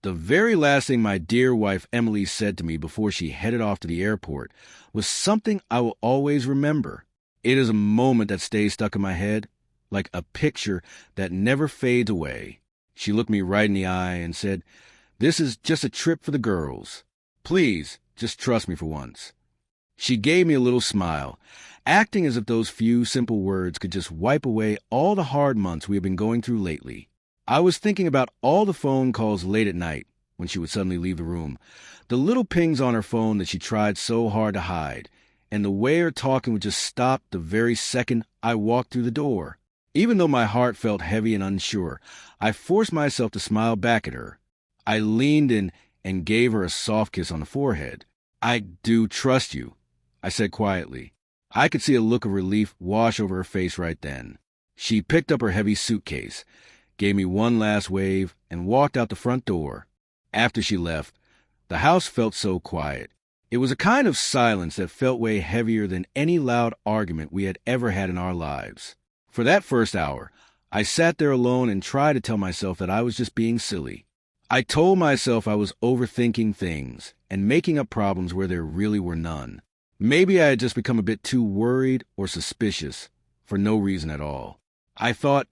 The very last thing my dear wife Emily said to me before she headed off to the airport was something I will always remember. It is a moment that stays stuck in my head, like a picture that never fades away. She looked me right in the eye and said, "This is just a trip for the girls. Please, just trust me for once." She gave me a little smile, acting as if those few simple words could just wipe away all the hard months we have been going through lately. I was thinking about all the phone calls late at night when she would suddenly leave the room, the little pings on her phone that she tried so hard to hide, and the way her talking would just stop the very second I walked through the door. Even though my heart felt heavy and unsure, I forced myself to smile back at her. I leaned in and gave her a soft kiss on the forehead. "I do trust you," I said quietly. I could see a look of relief wash over her face right then. She picked up her heavy suitcase, gave me one last wave, and walked out the front door. After she left, the house felt so quiet. It was a kind of silence that felt way heavier than any loud argument we had ever had in our lives. For that first hour, I sat there alone and tried to tell myself that I was just being silly. I told myself I was overthinking things and making up problems where there really were none. Maybe I had just become a bit too worried or suspicious for no reason at all. I thought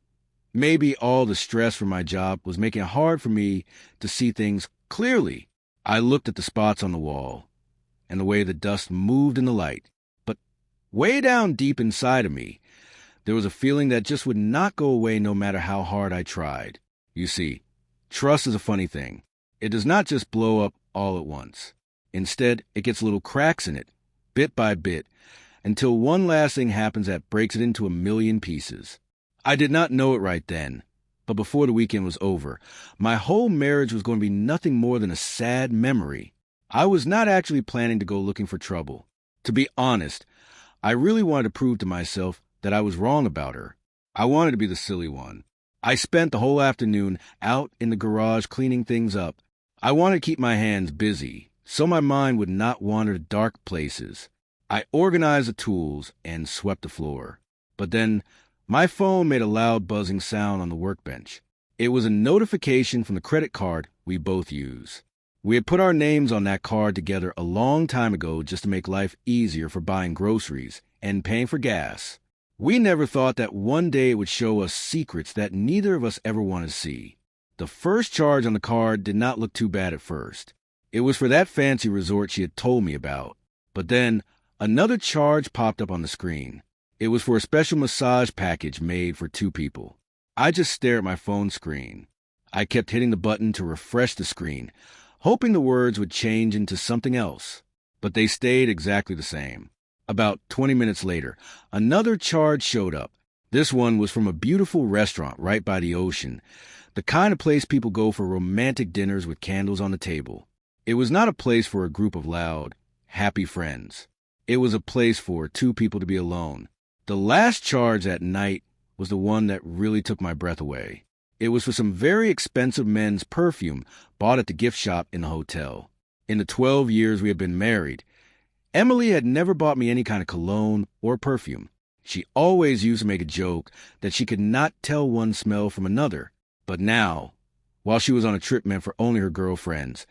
maybe all the stress from my job was making it hard for me to see things clearly. I looked at the spots on the wall and the way the dust moved in the light. But way down deep inside of me, there was a feeling that just would not go away no matter how hard I tried. You see, trust is a funny thing. It does not just blow up all at once. Instead, it gets little cracks in it, bit by bit, until one last thing happens that breaks it into a million pieces. I did not know it right then, but before the weekend was over, my whole marriage was going to be nothing more than a sad memory. I was not actually planning to go looking for trouble. To be honest, I really wanted to prove to myself that I was wrong about her. I wanted to be the silly one. I spent the whole afternoon out in the garage cleaning things up. I wanted to keep my hands busy, so my mind would not wander to dark places. I organized the tools and swept the floor. But then my phone made a loud buzzing sound on the workbench. It was a notification from the credit card we both use. We had put our names on that card together a long time ago just to make life easier for buying groceries and paying for gas. We never thought that one day it would show us secrets that neither of us ever wanted to see. The first charge on the card did not look too bad at first. It was for that fancy resort she had told me about. But then another charge popped up on the screen. It was for a special massage package made for 2 people. I just stared at my phone screen. I kept hitting the button to refresh the screen, hoping the words would change into something else. But they stayed exactly the same. About 20 minutes later, another charge showed up. This one was from a beautiful restaurant right by the ocean, the kind of place people go for romantic dinners with candles on the table. It was not a place for a group of loud, happy friends. It was a place for 2 people to be alone. The last charge that night was the one that really took my breath away. It was for some very expensive men's perfume bought at the gift shop in the hotel. In the 12 years we had been married, Emily had never bought me any kind of cologne or perfume. She always used to make a joke that she could not tell one smell from another. But now, while she was on a trip meant for only her girlfriends,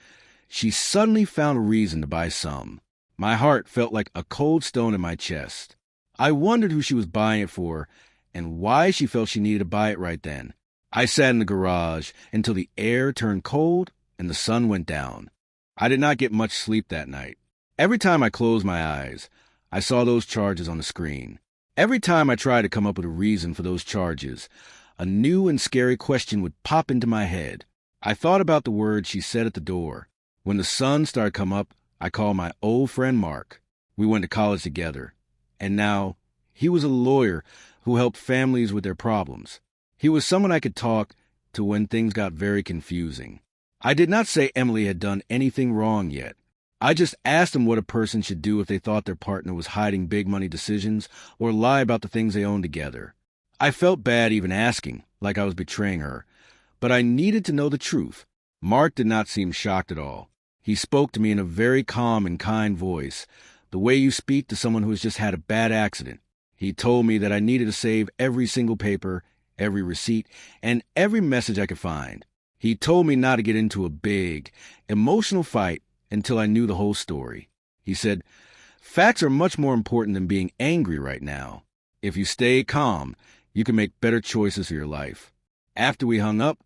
she suddenly found a reason to buy some. My heart felt like a cold stone in my chest. I wondered who she was buying it for and why she felt she needed to buy it right then. I sat in the garage until the air turned cold and the sun went down. I did not get much sleep that night. Every time I closed my eyes, I saw those charges on the screen. Every time I tried to come up with a reason for those charges, a new and scary question would pop into my head. I thought about the words she said at the door. When the sun started to come up, I called my old friend Mark. We went to college together. And now, he was a lawyer who helped families with their problems. He was someone I could talk to when things got very confusing. I did not say Emily had done anything wrong yet. I just asked him what a person should do if they thought their partner was hiding big money decisions or lie about the things they own together. I felt bad even asking, like I was betraying her, but I needed to know the truth. Mark did not seem shocked at all. He spoke to me in a very calm and kind voice, the way you speak to someone who has just had a bad accident. He told me that I needed to save every single paper, every receipt, and every message I could find. He told me not to get into a big, emotional fight until I knew the whole story. He said, "Facts are much more important than being angry right now. If you stay calm, you can make better choices for your life." After we hung up,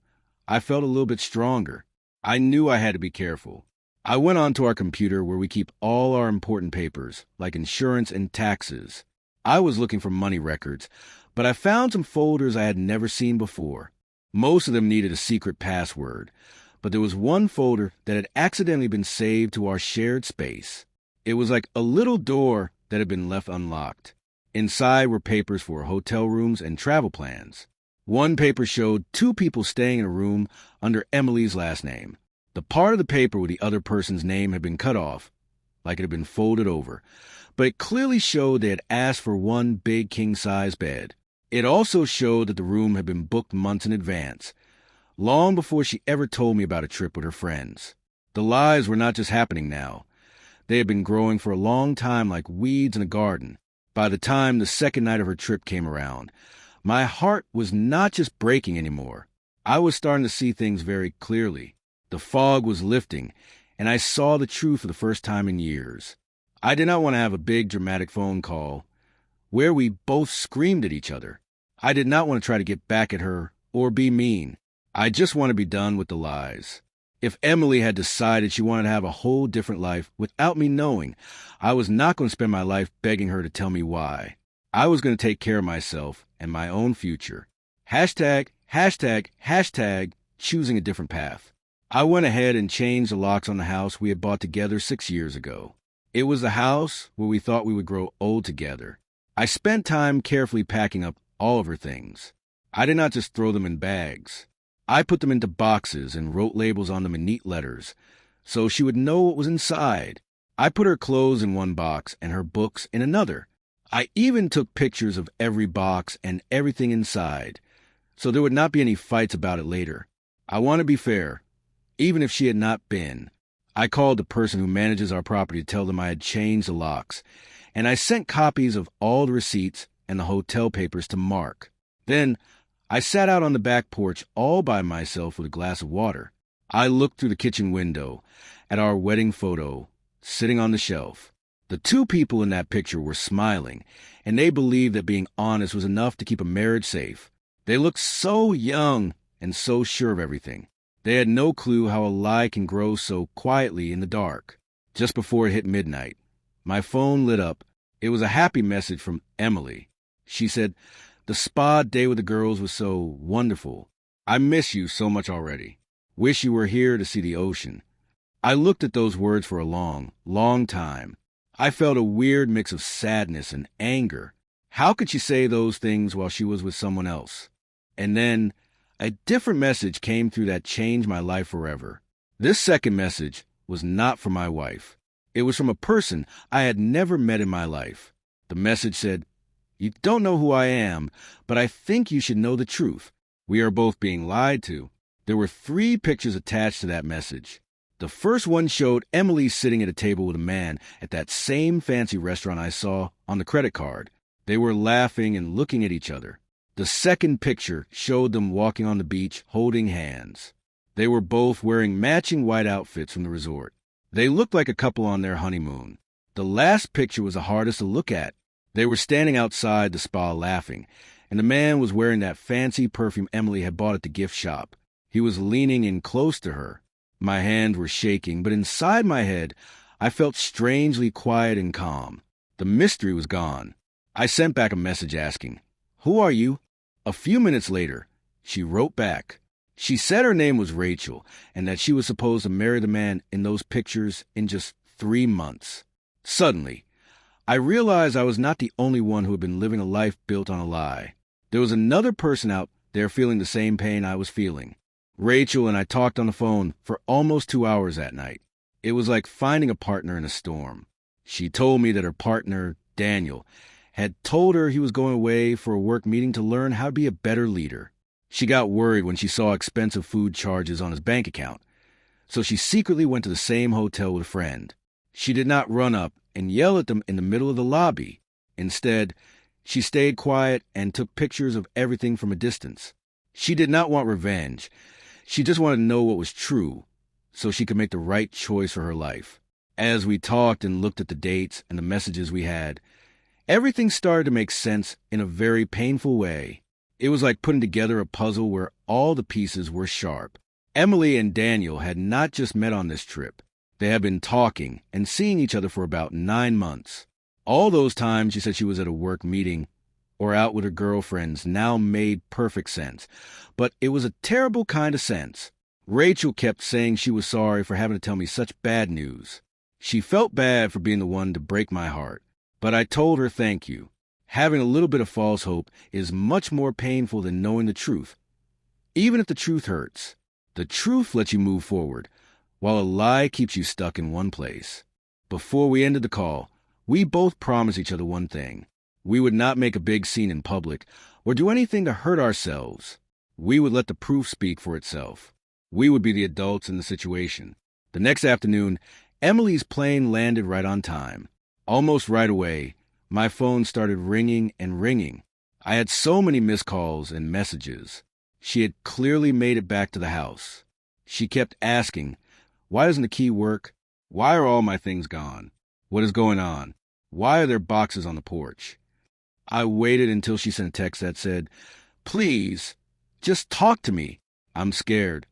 I felt a little bit stronger. I knew I had to be careful. I went onto our computer where we keep all our important papers, like insurance and taxes. I was looking for money records, but I found some folders I had never seen before. Most of them needed a secret password, but there was one folder that had accidentally been saved to our shared space. It was like a little door that had been left unlocked. Inside were papers for hotel rooms and travel plans. One paper showed two people staying in a room under Emily's last name. The part of the paper where the other person's name had been cut off, like it had been folded over, but it clearly showed they had asked for one big king-size bed. It also showed that the room had been booked months in advance, long before she ever told me about a trip with her friends. The lies were not just happening now. They had been growing for a long time like weeds in a garden. By the time the second night of her trip came around, my heart was not just breaking anymore. I was starting to see things very clearly. The fog was lifting, and I saw the truth for the first time in years. I did not want to have a big dramatic phone call where we both screamed at each other. I did not want to try to get back at her or be mean. I just want to be done with the lies. If Emily had decided she wanted to have a whole different life without me knowing, I was not going to spend my life begging her to tell me why. I was going to take care of myself and my own future. Hashtag choosing a different path. I went ahead and changed the locks on the house we had bought together 6 years ago. It was the house where we thought we would grow old together. I spent time carefully packing up all of her things. I did not just throw them in bags. I put them into boxes and wrote labels on them in neat letters, so she would know what was inside. I put her clothes in one box and her books in another. I even took pictures of every box and everything inside, so there would not be any fights about it later. I want to be fair. Even if she had not been, I called the person who manages our property to tell them I had changed the locks, and I sent copies of all the receipts and the hotel papers to Mark. Then I sat out on the back porch all by myself with a glass of water. I looked through the kitchen window at our wedding photo sitting on the shelf. The two people in that picture were smiling, and they believed that being honest was enough to keep a marriage safe. They looked so young and so sure of everything. They had no clue how a lie can grow so quietly in the dark. Just before it hit midnight, my phone lit up. It was a happy message from Emily. She said, "The spa day with the girls was so wonderful. I miss you so much already. Wish you were here to see the ocean." I looked at those words for a long, long time. I felt a weird mix of sadness and anger. How could she say those things while she was with someone else? And then a different message came through that changed my life forever. This second message was not from my wife. It was from a person I had never met in my life. The message said, "You don't know who I am, but I think you should know the truth. We are both being lied to." There were 3 pictures attached to that message. The first one showed Emily sitting at a table with a man at that same fancy restaurant I saw on the credit card. They were laughing and looking at each other. The second picture showed them walking on the beach holding hands. They were both wearing matching white outfits from the resort. They looked like a couple on their honeymoon. The last picture was the hardest to look at. They were standing outside the spa laughing, and the man was wearing that fancy perfume Emily had bought at the gift shop. He was leaning in close to her. My hands were shaking, but inside my head, I felt strangely quiet and calm. The mystery was gone. I sent back a message asking, "Who are you?" A few minutes later, she wrote back. She said her name was Rachel and that she was supposed to marry the man in those pictures in just 3 months. Suddenly, I realized I was not the only one who had been living a life built on a lie. There was another person out there feeling the same pain I was feeling. Rachel and I talked on the phone for almost 2 hours that night. It was like finding a partner in a storm. She told me that her partner, Daniel, had told her he was going away for a work meeting to learn how to be a better leader. She got worried when she saw expensive food charges on his bank account, so she secretly went to the same hotel with a friend. She did not run up and yell at them in the middle of the lobby. Instead, she stayed quiet and took pictures of everything from a distance. She did not want revenge. She just wanted to know what was true so she could make the right choice for her life. As we talked and looked at the dates and the messages we had, everything started to make sense in a very painful way. It was like putting together a puzzle where all the pieces were sharp. Emily and Daniel had not just met on this trip. They had been talking and seeing each other for about 9 months. All those times she said she was at a work meeting or out with her girlfriends now made perfect sense. But it was a terrible kind of sense. Rachel kept saying she was sorry for having to tell me such bad news. She felt bad for being the one to break my heart. But I told her thank you. Having a little bit of false hope is much more painful than knowing the truth. Even if the truth hurts, the truth lets you move forward, while a lie keeps you stuck in one place. Before we ended the call, we both promised each other one thing. We would not make a big scene in public or do anything to hurt ourselves. We would let the proof speak for itself. We would be the adults in the situation. The next afternoon, Emily's plane landed right on time. Almost right away, my phone started ringing and ringing. I had so many missed calls and messages. She had clearly made it back to the house. She kept asking, "Why doesn't the key work? Why are all my things gone? What is going on? Why are there boxes on the porch?" I waited until she sent a text that said, "Please, just talk to me. I'm scared."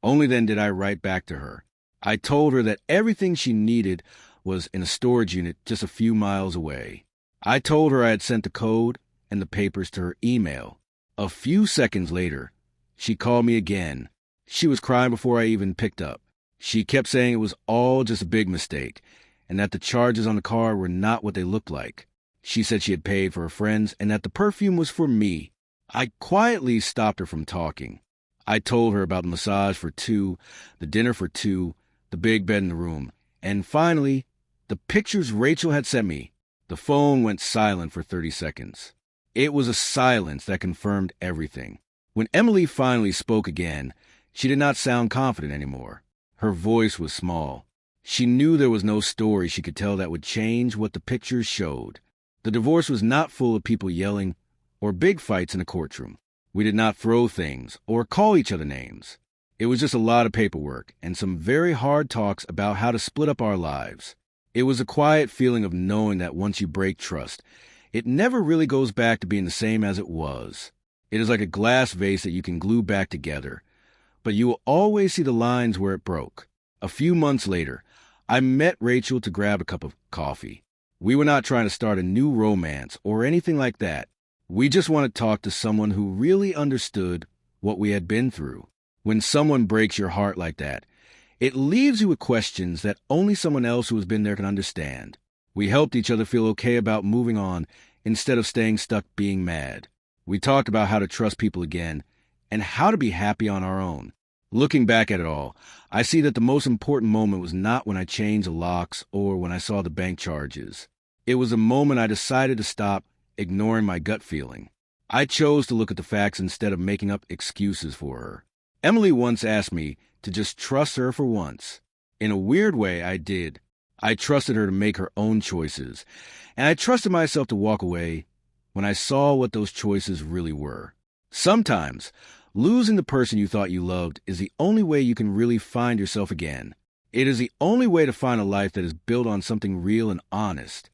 Only then did I write back to her. I told her that everything she needed was in a storage unit just a few miles away. I told her I had sent the code and the papers to her email. A few seconds later, she called me again. She was crying before I even picked up. She kept saying it was all just a big mistake and that the charges on the car were not what they looked like. She said she had paid for her friends and that the perfume was for me. I quietly stopped her from talking. I told her about the massage for 2, the dinner for 2, the big bed in the room, and finally, the pictures Rachel had sent me. The phone went silent for 30 seconds. It was a silence that confirmed everything. When Emily finally spoke again, she did not sound confident anymore. Her voice was small. She knew there was no story she could tell that would change what the pictures showed. The divorce was not full of people yelling or big fights in a courtroom. We did not throw things or call each other names. It was just a lot of paperwork and some very hard talks about how to split up our lives. It was a quiet feeling of knowing that once you break trust, it never really goes back to being the same as it was. It is like a glass vase that you can glue back together, but you will always see the lines where it broke. A few months later, I met Rachel to grab a cup of coffee. We were not trying to start a new romance or anything like that. We just wanted to talk to someone who really understood what we had been through. When someone breaks your heart like that, it leaves you with questions that only someone else who has been there can understand. We helped each other feel okay about moving on instead of staying stuck being mad. We talked about how to trust people again and how to be happy on our own. Looking back at it all, I see that the most important moment was not when I changed the locks or when I saw the bank charges. It was the moment I decided to stop ignoring my gut feeling. I chose to look at the facts instead of making up excuses for her. Emily once asked me to just trust her for once. In a weird way, I did. I trusted her to make her own choices, and I trusted myself to walk away when I saw what those choices really were. Sometimes, losing the person you thought you loved is the only way you can really find yourself again. It is the only way to find a life that is built on something real and honest.